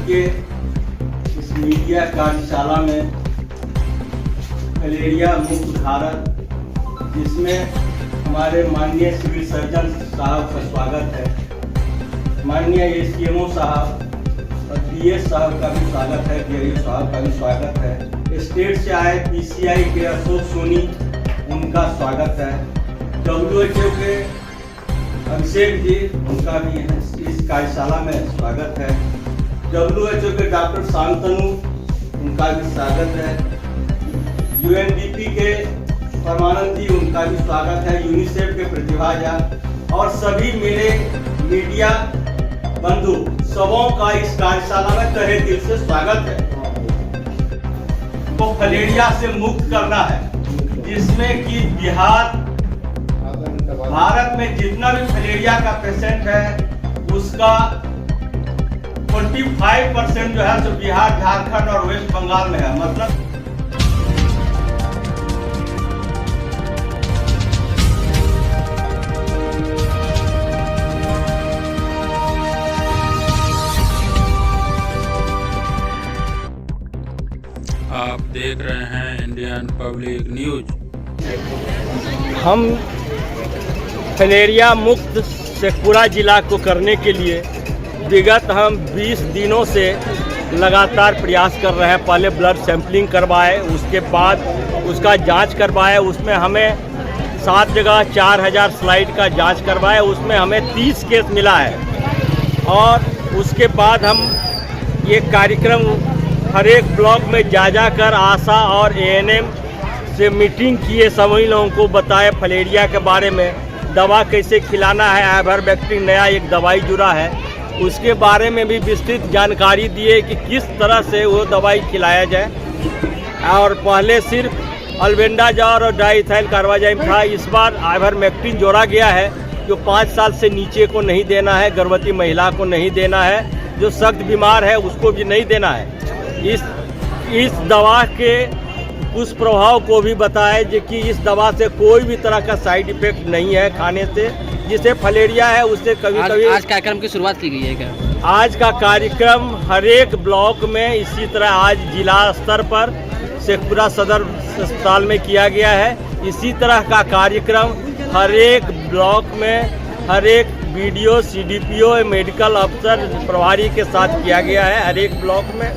के इस मीडिया कार्यशाला में मलेरिया मुक्त भारत, जिसमें हमारे माननीय सिविल सर्जन साहब का स्वागत है, माननीय एसडीएमओ साहब और डीएस साहब का भी स्वागत है, डीआईओ साहब का भी स्वागत है। स्टेट से आए पीसीआई के अशोक सोनी, उनका स्वागत है। WHO के अभिषेक जी, उनका भी इस कार्यशाला में स्वागत है। WHO के डॉक्टर शांतनु, उनका भी स्वागत है। UNDP के परमानंद जी, उनका भी स्वागत है। यूनिसेफ के प्रतिभा झा और सभी मेरे मीडिया बंधु सबों का इस कार्यशाला में तहे दिल से स्वागत है। तो फलेरिया से मुक्त करना है, जिसमें कि बिहार, भारत में जितना भी फलेरिया का पेशेंट है उसका 45% जो है सो बिहार, झारखंड और वेस्ट बंगाल में है। मतलब आप देख रहे हैं इंडियन पब्लिक न्यूज। हम फलेरिया मुक्त शेखपुरा जिला को करने के लिए विगत हम 20 दिनों से लगातार प्रयास कर रहे हैं। पहले ब्लड सैंपलिंग करवाए, उसके बाद उसका जांच करवाए, उसमें हमें 7 जगह 4000 स्लाइड का जांच करवाए, उसमें हमें 30 केस मिला है। और उसके बाद हम ये कार्यक्रम हर एक ब्लॉक में जा कर आशा और ANM से मीटिंग किए, सभी लोगों को बताए फलेरिया के बारे में, दवा कैसे खिलाना है। आइवरमेक्टिन नया एक दवाई जुड़ा है, उसके बारे में भी विस्तृत जानकारी दिए कि किस तरह से वो दवाई खिलाया जाए। और पहले सिर्फ अल्बेंडाजॉल और डाइथाइल कार्बाजाइम था, इस बार आइवरमेक्टिन जोड़ा गया है, जो 5 साल से नीचे को नहीं देना है, गर्भवती महिला को नहीं देना है, जो सख्त बीमार है उसको भी नहीं देना है। इस दवा के उस प्रभाव को भी बताए कि इस दवा से कोई भी तरह का साइड इफेक्ट नहीं है खाने से, जिसे फलेरिया है उससे कभी आज कार्यक्रम की शुरुआत की गई है क्या? आज का कार्यक्रम हर एक ब्लॉक में इसी तरह आज जिला स्तर पर शेखपुरा सदर अस्पताल में किया गया है। इसी तरह का कार्यक्रम हर एक ब्लॉक में हर एक BDO, CDPO, मेडिकल अफसर प्रभारी के साथ किया गया है हर एक ब्लॉक में।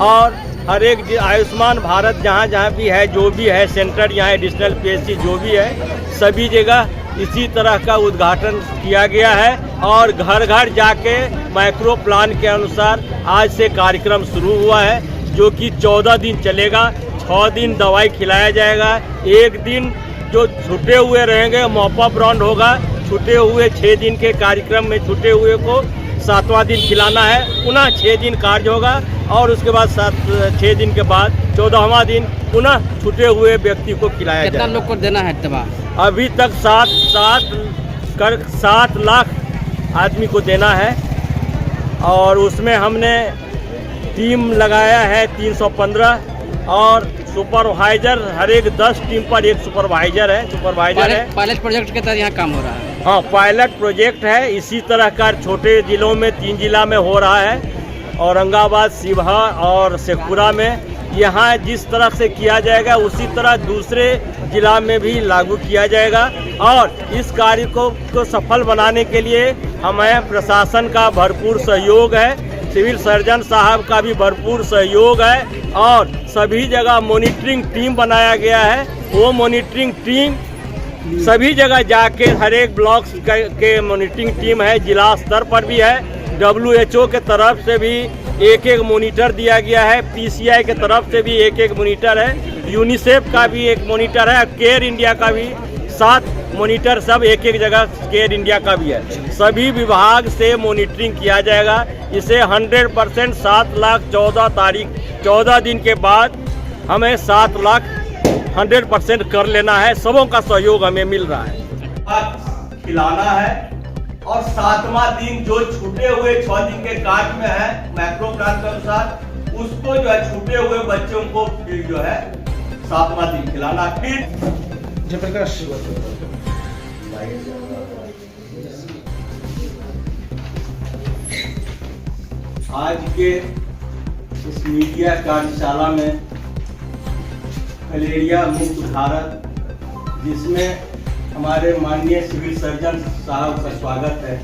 और हर एक आयुष्मान भारत जहाँ जहाँ भी है, जो भी है सेंटर, यहाँ एडिशनल PSC जो भी है, सभी जगह इसी तरह का उद्घाटन किया गया है। और घर घर जाके माइक्रो प्लान के अनुसार आज से कार्यक्रम शुरू हुआ है, जो कि 14 दिन चलेगा। 6 दिन दवाई खिलाया जाएगा, एक दिन जो छूटे हुए रहेंगे मॉपअप राउंड होगा। छूटे हुए 6 दिन के कार्यक्रम में छूटे हुए को 7वां दिन खिलाना है, पुनः 6 दिन कार्य होगा। और उसके बाद 6 दिन के बाद 14वां दिन पुनः छूटे हुए व्यक्ति को खिलाया जाएगा। कितना लोग को देना है दवा? अभी तक 7 लाख आदमी को देना है। और उसमें हमने टीम लगाया है 315 और सुपरवाइजर, हर एक 10 टीम पर एक सुपरवाइजर है। पायलट प्रोजेक्ट के तहत यहाँ काम हो रहा है। हाँ, पायलट प्रोजेक्ट है। इसी तरह का छोटे जिलों में 3 जिला में हो रहा है, औरंगाबाद, शिवहर और शेखपुरा में। यहाँ जिस तरह से किया जाएगा उसी तरह दूसरे जिला में भी लागू किया जाएगा। और इस कार्य को सफल बनाने के लिए हमें प्रशासन का भरपूर सहयोग है, सिविल सर्जन साहब का भी भरपूर सहयोग है। और सभी जगह मॉनिटरिंग टीम बनाया गया है। वो मॉनिटरिंग टीम सभी जगह जाके हर एक ब्लॉक के मॉनिटरिंग टीम है, जिला स्तर पर भी है। WHO के तरफ से भी एक मॉनिटर दिया गया है, PCI के तरफ से भी एक मॉनिटर है, यूनिसेफ का भी एक मॉनिटर है, केयर इंडिया का भी 7 मॉनिटर, सब एक जगह केयर इंडिया का भी है। सभी विभाग से मॉनिटरिंग किया जाएगा। इसे 100% 7 लाख 14 दिन के बाद हमें 7 लाख 100% कर लेना है। सबों का सहयोग हमें मिल रहा है। खिलाना है और 7वां दिन जो छूटे हुए 6 दिन के कार्य में है मैक्रो प्लान के अनुसार, उसको जो है छूटे हुए बच्चों को फिर जो है 7वां दिन खिलाना। फिर जयप्रकाश आज के इस मीडिया कार्यशाला में फलेरिया मुक्त भारत, जिसमें हमारे माननीय सिविल सर्जन साहब का स्वागत है,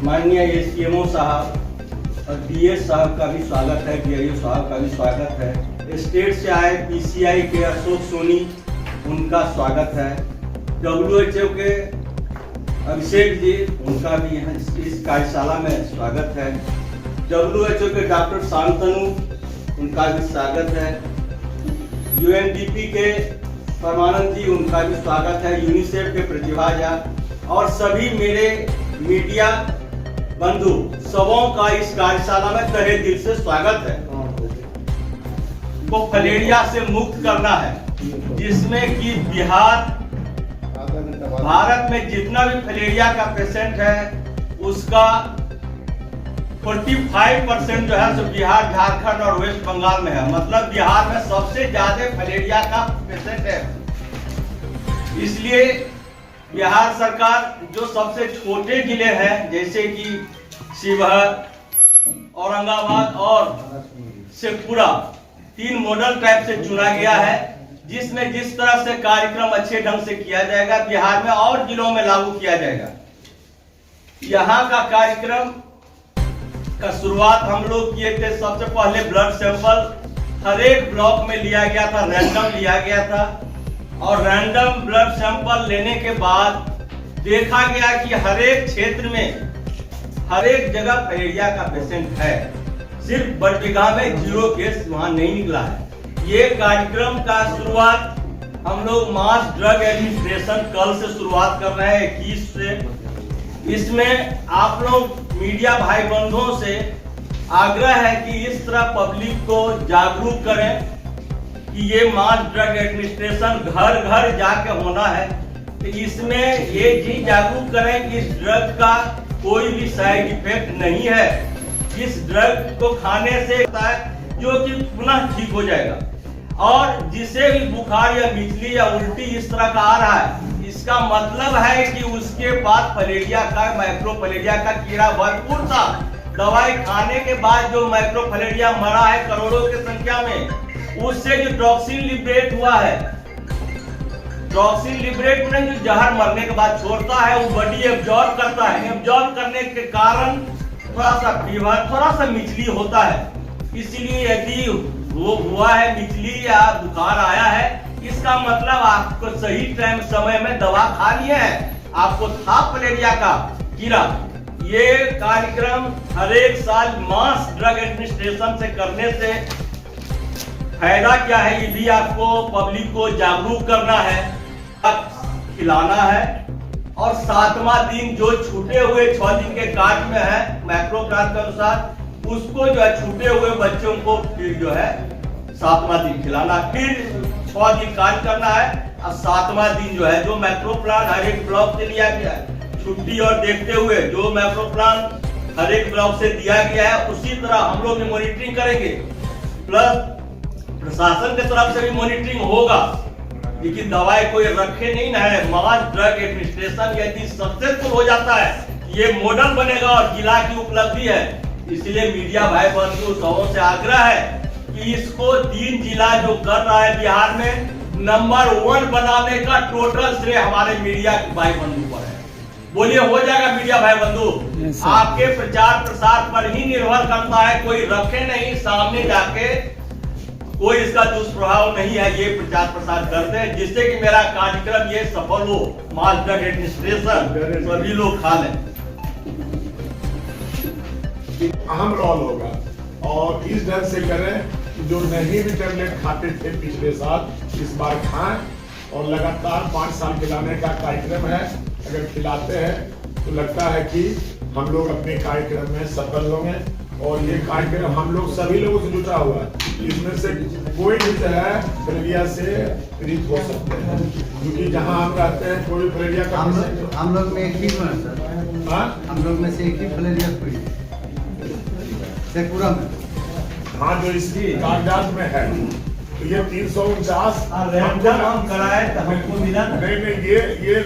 माननीय एसडीएमओ साहब और डीएस साहब का भी स्वागत है, डीआईओ साहब का भी स्वागत है, स्टेट से आए पीसीआई के अशोक सोनी, उनका स्वागत है, WHO के अभिषेक जी, उनका भी यहाँ इस कार्यशाला में स्वागत है, WHO के डॉक्टर शांतनु, उनका भी स्वागत है, UNDP के परमानंद जी, उनका भी स्वागत है, यूनिसेफ के प्रतिभा झा और सभी मेरे मीडिया बंधु सबों का इस कार्यशाला में तहे दिल से स्वागत है। को फलेरिया से मुक्त करना है, जिसमें कि बिहार, भारत में जितना भी फलेरिया का पेशेंट है उसका 45% जो है सो बिहार, झारखंड और वेस्ट बंगाल में है। मतलब बिहार में सबसे ज्यादा फलेरिया का पेशेंट है। इसलिए बिहार सरकार जो सबसे छोटे जिले हैं जैसे कि शिवहर, औरंगाबाद और शेखपुरा, 3 मॉडल टाइप से चुना गया है, जिसमें जिस तरह से कार्यक्रम अच्छे ढंग से किया जाएगा बिहार में और जिलों में लागू किया जाएगा। यहाँ का कार्यक्रम का शुरुआत हम लोग किए थे। सबसे पहले ब्लड सैंपल हर एक ब्लॉक में लिया गया था, रैंडम लिया गया था और रैंडम ब्लड सैंपल लेने के बाद देखा गया कि हर एक क्षेत्र में हर एक जगह फलेरिया का पेशेंट है। सिर्फ बड़बिघा में 0 केस वहां नहीं निकला है। ये कार्यक्रम का शुरुआत हम लोग मास ड्रग एडमिनिस्ट्रेशन कल से शुरुआत कर रहे हैं 21 से। इसमें आप लोग मीडिया भाई बंधुओं से आग्रह है कि इस तरह पब्लिक को जागरूक करें कि ये मास ड्रग एडमिनिस्ट्रेशन घर घर जाके होना है। तो इसमें ये चीज जागरूक करें कि इस ड्रग का कोई भी साइड इफेक्ट नहीं है। इस ड्रग को खाने से होता है जो कि पुनः ठीक हो जाएगा, और जिसे भी बुखार या मिचली या उल्टी इस तरह का आ रहा है, इसका मतलब है कि उसके बाद फलेरिया का, माइक्रोफलेरिया का कीड़ा भरपूर था। दवाई खाने के बाद जो माइक्रोफलेरिया मरा है करोड़ों की संख्या में, उससे जो टॉक्सिन लिबरेट हुआ है, टॉक्सिन लिबरेट में जो जहर मरने के बाद छोड़ता है वो बॉडी एब्जॉर्ब करता है। एब्जॉर्ब करने के कारण थोड़ा सा फीवर, थोड़ा सा मिचली होता है। इसीलिए यदि वो हुआ है मिचली या बुखार आया है, इसका मतलब आपको सही टाइम समय में दवा खा लिया है, आपको था फलेरिया का कीड़ा। ये कार्यक्रम हर एक साल मास ड्रग एडमिनिस्ट्रेशन से करने से फायदा क्या है, ये भी आपको पब्लिक को जागरूक करना है, खिलाना है। और 7वां दिन जो छूटे हुए 6 दिन के कार्ड में है मैक्रो प्लान के अनुसार, उसको जो है छूटे हुए बच्चों को फिर जो है 7वां दिन खिलाना, फिर 6 दिन कार्य करना है और 7वां दिन जो है जो मैक्रो प्लान हर एक ब्लॉक से लिया गया है, छुट्टी और देखते हुए जो मैक्रो प्लान हर एक ब्लॉक से दिया गया है उसी तरह हम लोग मॉनिटरिंग करेंगे। प्लस प्रशासन की तरफ से भी मॉनिटरिंग होगा, लेकिन दवाई कोई रखे नहीं ना है। मास ड्रग एडमिनिस्ट्रेशन यदि सक्सेसफुल हो जाता है, ये मॉडल बनेगा और जिला की उपलब्धि है। इसलिए मीडिया भाई बंधु सबों से आग्रह है कि इसको 3 जिला जो कर रहा है बिहार में, नंबर 1 बनाने का टोटल श्रेय हमारे मीडिया भाई बंधु पर है। बोलिए, हो जाएगा मीडिया भाई बंधु? आपके प्रचार प्रसार पर ही निर्भर करता है, कोई रखे नहीं सामने जाके, कोई इसका दुष्प्रभाव नहीं है। ये प्रचार प्रसार करते हैं जिससे कि मेरा कार्यक्रम ये सफल हो, मास ड्रग एडमिनिस्ट्रेशन सभी लोग खा लें। अहम रोल होगा और इस ढंग से करें जो नहीं भी टेबलेट खाते थे पिछले साल, इस बार खाएं और लगातार 5 साल खिलाने का कार्यक्रम है। अगर खिलाते हैं तो लगता है कि हम लोग अपने कार्यक्रम में सफल होंगे और ये कार्यक्रम हम लोग सभी लोगों से जुटा हुआ है। इसमें से कोई भी जो है फलेरिया से पीड़ित हो सकते हैं, क्योंकि जहाँ हम रहते हैं कोई फलेरिया का हम लोग में एक ही सर, हम लोग में से एक ही फलेरिया पीड़ित शेखपुरा में। हाँ, जो इसकी कागजात में है तो ये 349 हम कराए तो हमको मिला नहीं, ये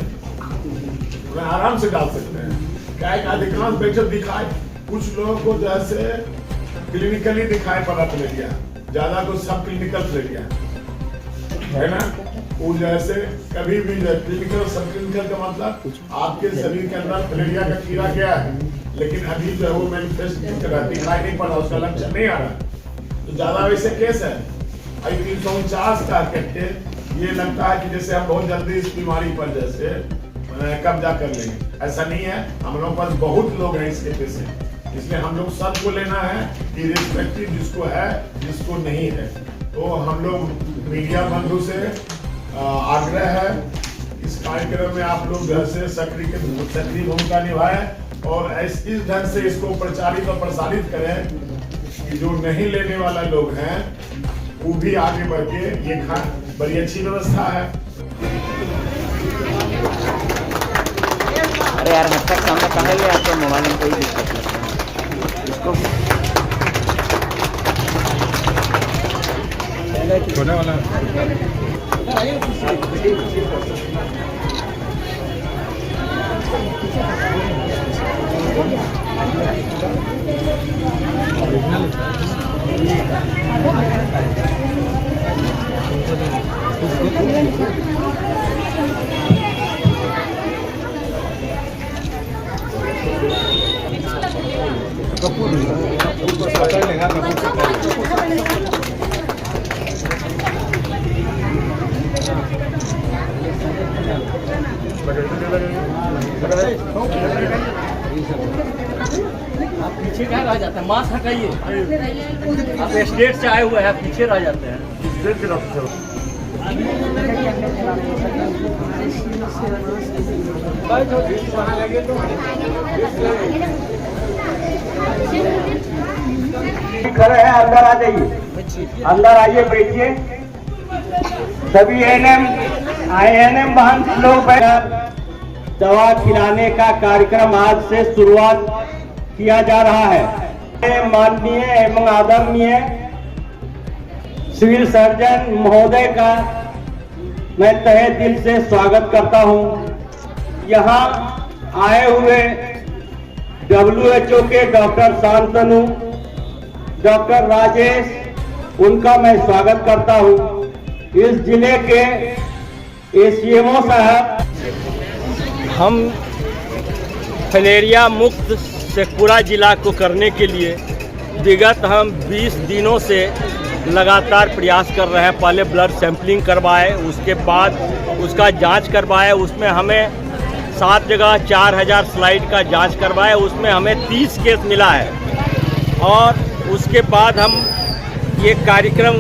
आराम से डाल सकते हैं। क्या एक अधिकांश पेशेंट दिखाए कुछ लोगों को जैसे क्लिनिकली दिखाई पड़ा फलेरिया, ज्यादा तो सब क्लिनिकल फलेरिया है ना। वो जैसे कभी भी क्लिनिकल सब क्लिनिकल का मतलब आपके शरीर के अंदर फलेरिया का कीड़ा गया है, लेकिन अभी जो है वो मैनिफेस्ट दिखाई नहीं पड़ा, उसका लक्षण नहीं आ रहा। तो ज्यादा वैसे केस है 349 का कहते, ये लगता है कि जैसे हम बहुत जल्दी इस बीमारी पर जैसे कब्जा कर लेंगे, ऐसा नहीं है। हम लोग पास बहुत लोग हैं इसके पेशेंट, इसलिए हम लोग सबको लेना है, इर्रेस्पेक्टिव जिसको है जिसको नहीं है। तो हम लोग मीडिया बंधु से आग्रह है, इस कार्यक्रम में आप लोग घर से सक्रिय भूमिका निभाएं और इस ढंग से इसको प्रचारित और प्रसारित करें कि जो नहीं लेने वाला लोग हैं वो भी आगे बढ़ के ये बड़ी अच्छी व्यवस्था है। अरे यार हद तक सामने कहाँ ले आपको मोबाइल में कोई दिक्कत नहीं इसको होने वाला आप पीछे क्या रह जाते हैं, मास्क हटाइए। आप स्टेट से आए हुए हैं, पीछे रह जाते हैं। खड़े हैं, अंदर आ जाइए, अंदर आइए, बैठिए। सभी ANM वाहन लोग दवा खिलाने का कार्यक्रम आज से शुरुआत किया जा रहा है। माननीय एवं आदरणीय सिविल सर्जन महोदय का मैं तहे दिल से स्वागत करता हूं। यहाँ आए हुए WHO के डॉक्टर शांतनु, डॉक्टर राजेश, उनका मैं स्वागत करता हूं। इस जिले के ACMO साहब, हम फलेरिया मुक्त शेखपुरा जिला को करने के लिए विगत हम 20 दिनों से लगातार प्रयास कर रहे हैं। पहले ब्लड सैंपलिंग करवाए, उसके बाद उसका जांच करवाए, उसमें हमें 7 जगह 4000 स्लाइड का जांच करवाए, उसमें हमें 30 केस मिला है। और उसके बाद हम ये कार्यक्रम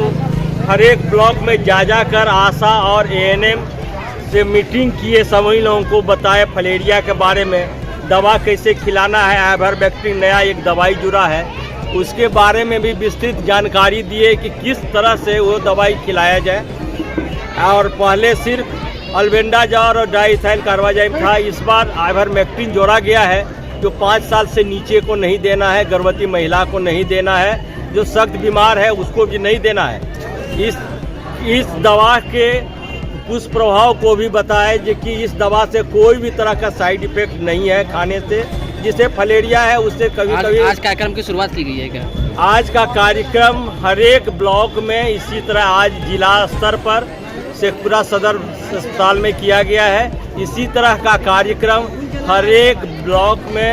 हर एक ब्लॉक में जा कर आशा और ANM से मीटिंग किए, सभी लोगों को बताए फलेरिया के बारे में, दवा कैसे खिलाना है। आइवरमेक्टिन नया एक दवाई जुड़ा है, उसके बारे में भी विस्तृत जानकारी दिए कि किस तरह से वो दवाई खिलाया जाए। और पहले सिर्फ अल्बेंडाजॉल और डाइथाइल कार्बाजाइम था, इस बार आइवरमेक्टिन जोड़ा गया है, जो 5 साल से नीचे को नहीं देना है, गर्भवती महिला को नहीं देना है, जो सख्त बीमार है उसको भी नहीं देना है। इस दवा के दुष्प्रभाव को भी बताए कि इस दवा से कोई भी तरह का साइड इफेक्ट नहीं है खाने से। जिसे फलेरिया है उससे कभी आज कार्यक्रम की शुरुआत की गई है क्या? आज का कार्यक्रम हर एक ब्लॉक में इसी तरह आज जिला स्तर पर शेखपुरा सदर अस्पताल में किया गया है। इसी तरह का कार्यक्रम हर एक ब्लॉक में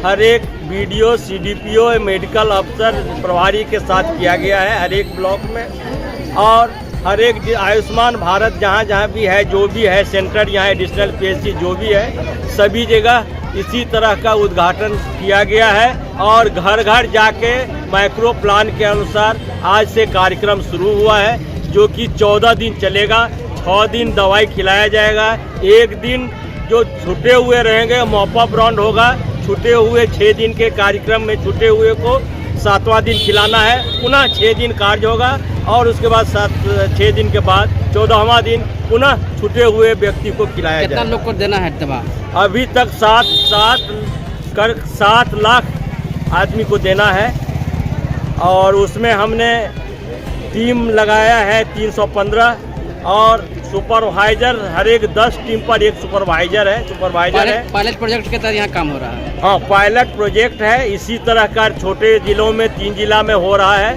हर एक BDO, CDPO, मेडिकल अफसर प्रभारी के साथ किया गया है हर एक ब्लॉक में। और हर एक आयुष्मान भारत जहाँ भी है, जो भी है सेंटर, यहाँ एडिशनल PHC जो भी है, सभी जगह इसी तरह का उद्घाटन किया गया है। और घर घर जाके माइक्रो प्लान के अनुसार आज से कार्यक्रम शुरू हुआ है, जो कि 14 दिन चलेगा। 6 दिन दवाई खिलाया जाएगा, एक दिन जो छूटे हुए रहेंगे मॉपा ब्रांड होगा। छूटे हुए 6 दिन के कार्यक्रम में छूटे हुए को 7वां दिन खिलाना है, पुनः 6 दिन कार्य होगा। और उसके बाद 6 दिन के बाद 14वां दिन पुनः छूटे हुए व्यक्ति को खिलाया जाएगा। कितना लोग को देना है दवा? अभी तक 7 लाख आदमी को देना है। और उसमें हमने टीम लगाया है 315 और सुपरवाइजर हर एक 10 टीम पर एक सुपरवाइजर है। पायलट प्रोजेक्ट के तहत यहाँ काम हो रहा है। हाँ, पायलट प्रोजेक्ट है। इसी तरह का छोटे जिलों में 3 जिला में हो रहा है,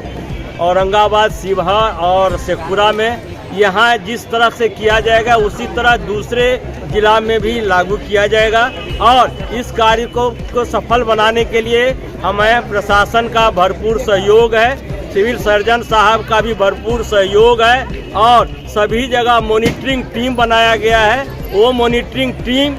औरंगाबाद, शिवहर और शेखपुरा में। यहाँ जिस तरह से किया जाएगा उसी तरह दूसरे जिला में भी लागू किया जाएगा और इस कार्य को सफल बनाने के लिए हमें प्रशासन का भरपूर सहयोग है, सिविल सर्जन साहब का भी भरपूर सहयोग है और सभी जगह मॉनिटरिंग टीम बनाया गया है। वो मॉनिटरिंग टीम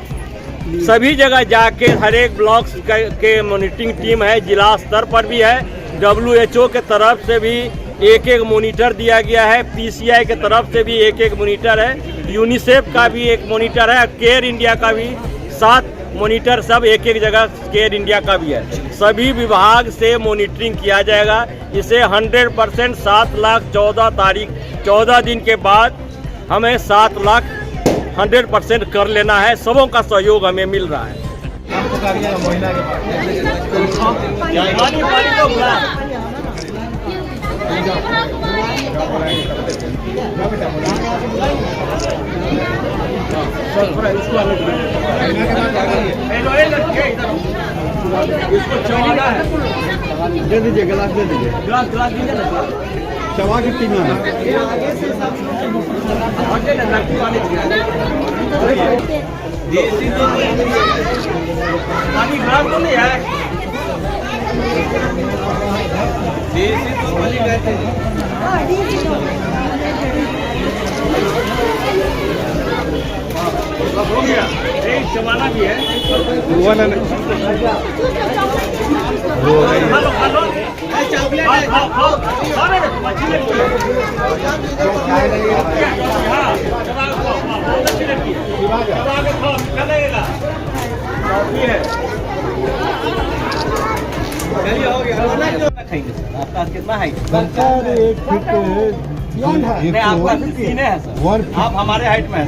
सभी जगह जाके हर एक ब्लॉक के मॉनिटरिंग टीम है, जिला स्तर पर भी है। WHO के तरफ से भी एक मॉनिटर दिया गया है, PCI के तरफ से भी एक मॉनिटर है, यूनिसेफ का भी एक मॉनिटर है, केयर इंडिया का भी 7 मॉनिटर, सब एक जगह केयर इंडिया का भी है। सभी विभाग से मॉनिटरिंग किया जाएगा। इसे 100% 7 लाख 14 दिन के बाद हमें 7 लाख 100% कर लेना है। सबों का सहयोग हमें मिल रहा है। इसको चबाना है, दे दीजिए, गिलास दे दीजिए। गिलास दीजिए ना, चबा के पीना है। पानी खराब तो नहीं है। देसी दूध वाली कहते हैं। हो गया, एक चबाना भी है। आपका कितना हाइट? नहीं, आपका सीने है सर। आप हमारे हाइट में है,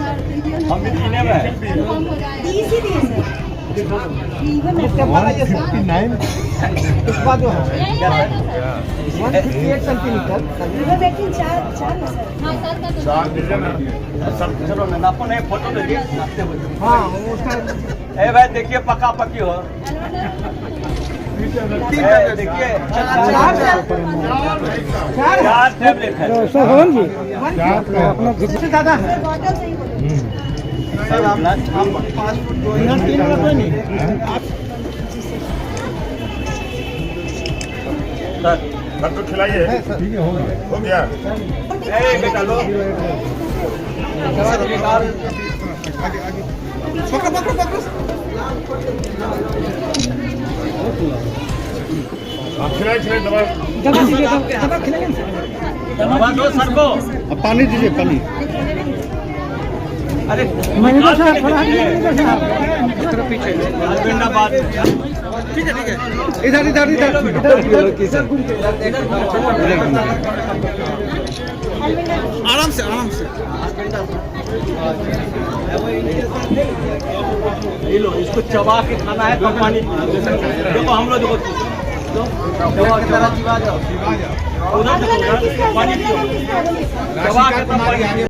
हम भी सीने में है। 159 इसका जो है 158 सेंटीमीटर। चलो ना, नापो नहीं, फोटो लेके नापते हुए। हाँ, उसका ए भाई देखिए, पक्का पक्की हो। देखिए 4 टैबलेट है। अपना दादा है सर, हम 5 फुट 2 इंच सर तो खिलाइए। ठीक है, हो गया। ए बेटा लो, आप खिलाए दवा। दवा दो सर को। अब पानी दीजिए, पानी। अरे इधर इधर इधर आराम से ये लो, इसको चबा के खाना है, तब पानी देखो। हम लोग देखो, उधर देखो, पानी पियो, चबा के तब पानी।